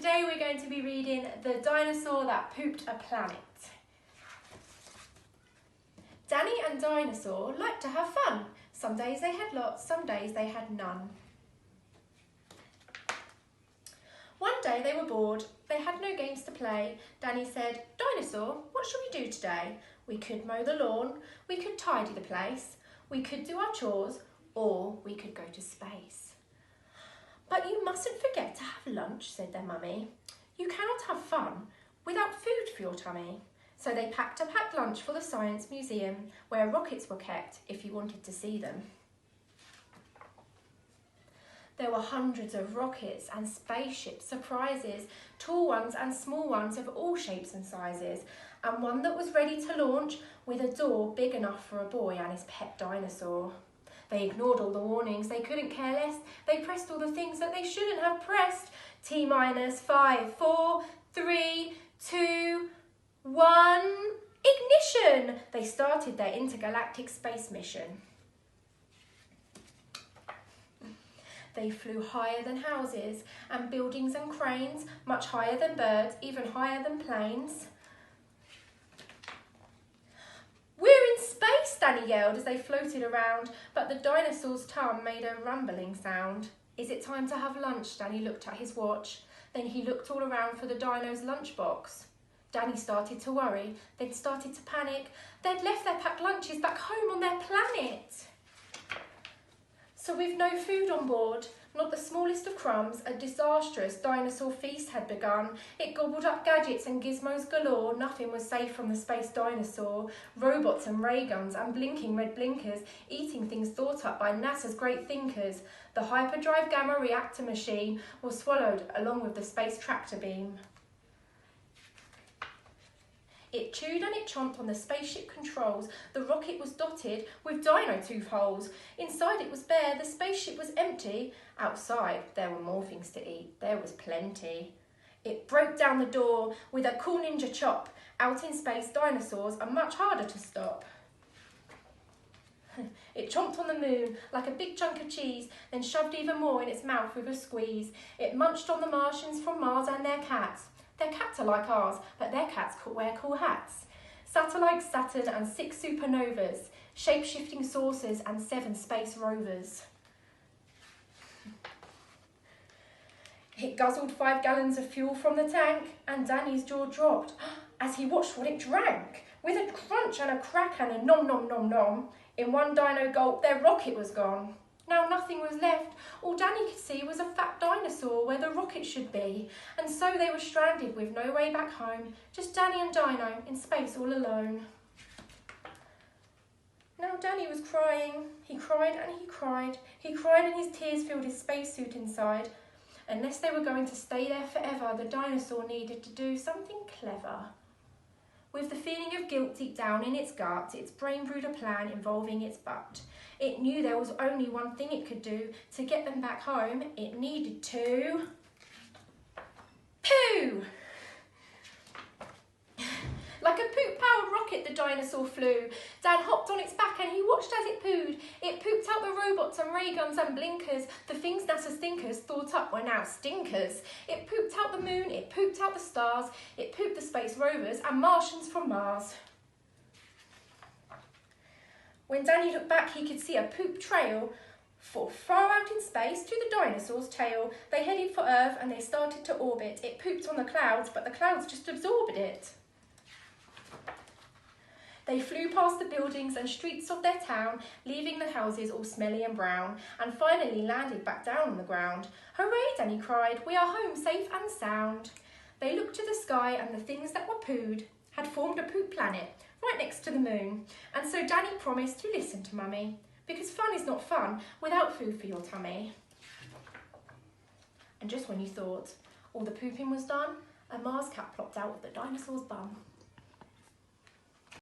today we're going to be reading The Dinosaur That Pooped a Planet. Danny and Dinosaur liked to have fun. Some days they had lots, some days they had none. One day they were bored. They had no games to play. Danny said, "Dinosaur, what shall we do today? We could mow the lawn, we could tidy the place, we could do our chores, or we could go to space." "But you mustn't forget to have lunch," said their mummy. "You cannot have fun without food for your tummy." So they packed a packed lunch for the Science Museum, where rockets were kept if you wanted to see them. There were hundreds of rockets and spaceship surprises, tall ones and small ones of all shapes and sizes, and one that was ready to launch with a door big enough for a boy and his pet dinosaur. They ignored all the warnings, they couldn't care less. They pressed all the things that they shouldn't have pressed. T-minus 5, 4, 3, 2, 1, ignition! They started their intergalactic space mission. They flew higher than houses and buildings and cranes, much higher than birds, even higher than planes. "We're in space," Danny yelled as they floated around, but the dinosaur's tongue made a rumbling sound. "Is it time to have lunch?" Danny looked at his watch. Then he looked all around for the dino's lunchbox. Danny started to worry, then started to panic. They'd left their packed lunches back home on their planet. So with no food on board, not the smallest of crumbs, a disastrous dinosaur feast had begun. It gobbled up gadgets and gizmos galore. Nothing was safe from the space dinosaur. Robots and ray guns and blinking red blinkers, eating things thought up by NASA's great thinkers. The hyperdrive gamma reactor machine was swallowed along with the space tractor beam. It chewed and it chomped on the spaceship controls. The rocket was dotted with dino tooth holes. Inside it was bare, the spaceship was empty. Outside there were more things to eat, there was plenty. It broke down the door with a cool ninja chop. Out in space, dinosaurs are much harder to stop. It chomped on the moon like a big chunk of cheese, then shoved even more in its mouth with a squeeze. It munched on the Martians from Mars and their cats. Their cats are like ours, but their cats wear cool hats. Satellites, Saturn and 6 supernovas, shape-shifting saucers and 7 space rovers. It guzzled 5 gallons of fuel from the tank, and Danny's jaw dropped as he watched what it drank. With a crunch and a crack and a nom nom nom nom, in one dino gulp their rocket was gone. Now nothing was left. All Danny could see was a fat dinosaur where the rocket should be. And so they were stranded with no way back home. Just Danny and Dino in space all alone. Now Danny was crying. He cried and he cried. He cried and his tears filled his spacesuit inside. Unless they were going to stay there forever, the dinosaur needed to do something clever. With the feeling of guilt deep down in its gut, its brain brewed a plan involving its butt. It knew there was only one thing it could do to get them back home. It needed to poo! Like a poop-powered rocket, the dinosaur flew. Dan hopped on its back and he watched as it pooed. It pooped out the robots and ray guns and blinkers. The things NASA's thinkers thought up were now stinkers. It pooped out the moon, it pooped out the stars, it pooped the space rovers and Martians from Mars. When Danny looked back, he could see a poop trail far out in space to the dinosaur's tail. They headed for Earth and they started to orbit. It pooped on the clouds, but the clouds just absorbed it. They flew past the buildings and streets of their town, leaving the houses all smelly and brown, and finally landed back down on the ground. "Hooray," Danny cried, "we are home safe and sound." They looked to the sky and the things that were pooed had formed a poop planet right next to the moon. And so Danny promised to listen to Mummy, because fun is not fun without food for your tummy. And just when you thought all the pooping was done, a Mars cat plopped out of the dinosaur's bum.